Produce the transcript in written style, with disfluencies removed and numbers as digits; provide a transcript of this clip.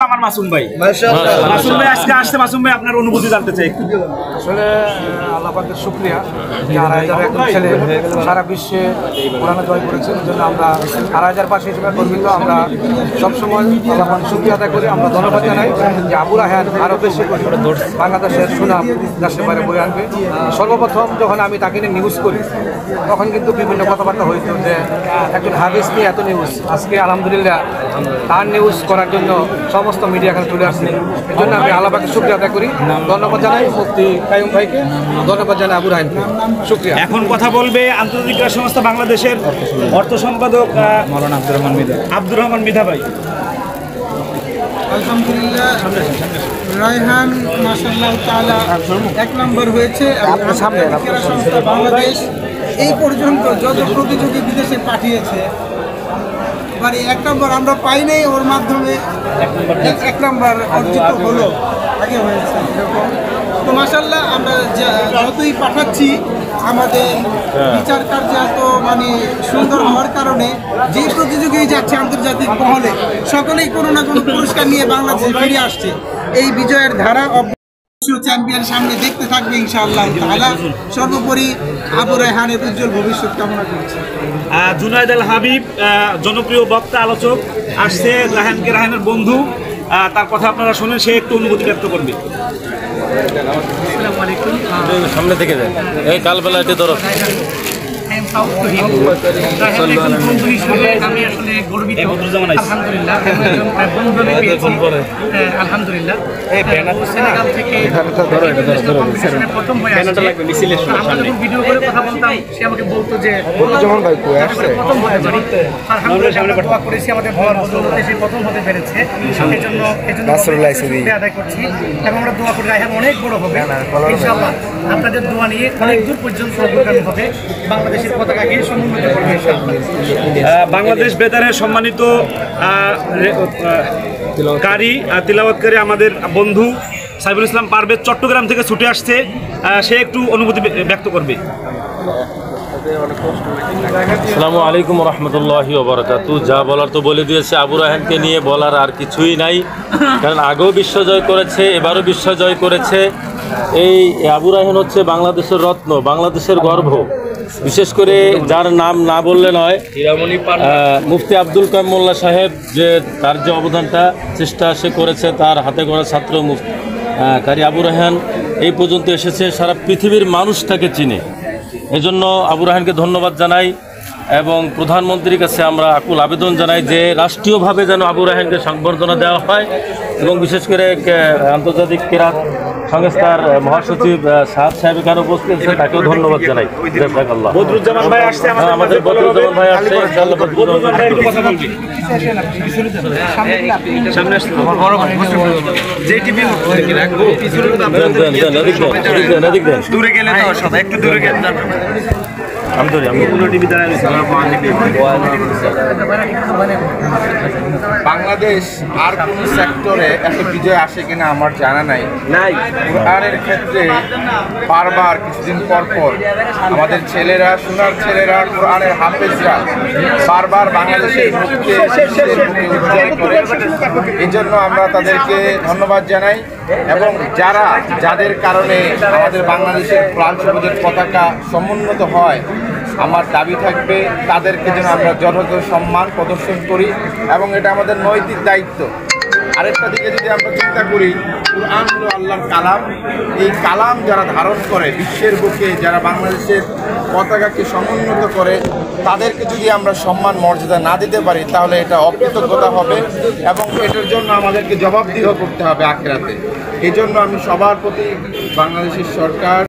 আমার মাসুম ভাই আজকে আসছে। মাসুম ভাই আপনার অনুভূতি জানতে চাই। আসলে আল্লাহ পাকের শুকরিয়া যে ৮,০০০ একজন ছেলে সারা বিশ্বে কোরআনে জয় করেছে। এই জন্য আমরা ৮,০০০ হিসেবে গর্বিত। আমরা সবসময় আল্লাহ পাকের শুকরিয়া আদায় করি। আমরা ধন্যবাদ জানাই যে আবু রায়হান আরও বেশি করে বাংলাদেশের সুনাম দেশের বাইরে বয়ে আনবে। সর্বপ্রথম যখন আমি তাকে নিয়ে নিউজ করি তখন কিন্তু বিভিন্ন কথাবার্তা হয়েছিল যে একজন হাদিস নিয়ে এত নিউজ। আজকে আলহামদুলিল্লাহ তার নিউজ করার জন্য সমস্ত মিডিয়া এখানে চলে আসছে। এই জন্য আমি আল্লাহ পাকের শুকরিয়া আদায় করি। ধন্যবাদ জানাই মুফতি কাইয়ুম ভাইকে, ধন্যবাদ জানাই আবু রায়হানকে। শুকরিয়া। এখন কথা বলবে আন্তর্জাতিক ক্রীড়া সংস্থা বাংলাদেশের অর্থ সম্পাদক মাওলানা আব্দুর রহমান মৃধা ভাই। আলহামদুলিল্লাহ রায়হান মাশাআল্লাহ তাআলা ১ নম্বর হয়েছে। ক্রীড়া সংস্থা বাংলাদেশ এই পর্যন্ত যত প্রতিযোগী বিদেশে পাঠিয়েছে মানে ১ নম্বর আমরা পাই নাই, ওর মাধ্যমে ১ নম্বর অর্জিত হলো, আগে হয়েছে এরকম। তো মাশাআল্লাহ আমরা যতই পাঠাচ্ছি আমাদের বিচার কার্য এত মানে সুন্দর হওয়ার কারণে যেই প্রতিযোগী যাচ্ছে আন্তর্জাতিক মহলে সকলেই কোনো না কোনো পুরস্কার নিয়ে বাংলাদেশে ফিরে আসছে। এই বিজয়ের ধারা চ্যাম্পিয়ন সামনে দেখতে থাকবে ইনশাআল্লাহ তাআলা। সর্বোপরি আবু রায়হানের উজ্জ্বল ভবিষ্যৎ কামনা করছি। জুনায়েদ আল হাবিব জনপ্রিয় বক্তা আলোচক আসছে, রায়হানের বন্ধু। তার কথা আপনারা শুনেন, সে একটু অনুভূতি ব্যক্ত করবে। আসসালামু আলাইকুম। সামনে থেকে যায় এই কালবেলা এটি ধরো। আমি আসলে গর্বিত আলহামদুলিল্লাহ। আলহামদুলিল্লাহ সেনেগাল থেকে প্রথম হয়ে আসছে। আমরা যখন ভিডিও করে কথা বলতাম সে আমাকে বলতো যে প্রথম হতে পারি। আলহামদুলিল্লাহ দোয়া করেছি আমাদের ভর বদৌলতে সে প্রথম হতে পেরেছে। এই জন্য শুকরিয়া আদায় করছি এবং আমরা দোয়া করি রায়হান অনেক বড় হবে ইনশাআল্লাহ। আপনাদের দোয়া নিয়ে অনেক দূর পর্যন্ত অগ্রগামী হবে, বাংলাদেশের পতাকাকে সমুন্নত করবে ইনশাআল্লাহ। বাংলাদেশ বেতারের সম্মানিত কারি তিলাওয়াতকারী আমাদের বন্ধু সাইফুল ইসলাম পারভেজ চট্টগ্রাম থেকে ছুটে আসছে, সে একটু অনুভূতি ব্যক্ত করবে। আসসালামু আলাইকুম রহমতুল্লাহি ওয়া বারাকাতুহু। যা বলার তো বলে দিয়েছে। আবু রায়হানকে নিয়ে বলার আর কিছুই নাই, কারণ আগেও বিশ্বজয় করেছে, এবারও বিশ্বজয় করেছে। এই আবু রায়হান হচ্ছে বাংলাদেশের রত্ন, বাংলাদেশের গর্ব। বিশেষ করে যার নাম না বললে নয়, মুফতি আব্দুল কাইয়ুম মোল্লা সাহেব, যে তার যে অবদানটা চেষ্টা সে করেছে, তার হাতে গড়া ছাত্র কারি আবু রায়হান এই পর্যন্ত এসেছে, সারা পৃথিবীর মানুষ তাকে চিনে। এজন্য আবু রায়হানকে ধন্যবাদ জানাই এবং প্রধানমন্ত্রীর কাছে আমরা আকুল আবেদন জানাই যে রাষ্ট্রীয়ভাবে যেন আবু রায়হানকে সংবর্ধনা দেওয়া হয় এবং বিশেষ করে আন্তর্জাতিক ক্রীড়া সংস্থার মহাসচিব সাদ সাহেব এখানে উপস্থিত আছেন, তাকেও ধন্যবাদ জানাই। বদরুজ্জামান ভাই আসছে, আমাদের বদরুজ্জামান ভাই আসছে। বদরুজ্জামান ভাই একটু কথা বলবি। সামনে আসছে দূরে গেলে তো সব একটু দূরে গেলে বাংলাদেশ আর কোন সেক্টরে এত বিজয় আসে কিনা আমার জানা নাই। কোরআনের ক্ষেত্রে বারবার কিছুদিন পর পর আমাদের ছেলেরা, সোনার ছেলেরা, কোরআনের হাফেজরা বারবার বাংলাদেশের মুখকে উজ্জ্বল করে। এই জন্য আমরা তাদেরকে ধন্যবাদ জানাই এবং যাদের কারণে আমাদের বাংলাদেশের প্রাণ সবুজের পতাকা সমুন্নত হয়, আমার দাবি থাকবে তাদেরকে যেন আমরা যথাযথ সম্মান প্রদর্শন করি এবং এটা আমাদের নৈতিক দায়িত্ব। আরেকটা দিকে যদি আমরা চিন্তা করি, কুরআন হলো আল্লাহর কালাম। এই কালাম যারা ধারণ করে বিশ্বের বুকে, যারা বাংলাদেশের পতাকাকে সমুন্নত করে, তাদেরকে যদি আমরা সম্মান মর্যাদা না দিতে পারি তাহলে এটা অকৃতজ্ঞতা হবে এবং এটার জন্য আমাদেরকে জবাবদিহি করতে হবে আখিরাতে। এই জন্য আমি সবার প্রতি বাংলাদেশের সরকার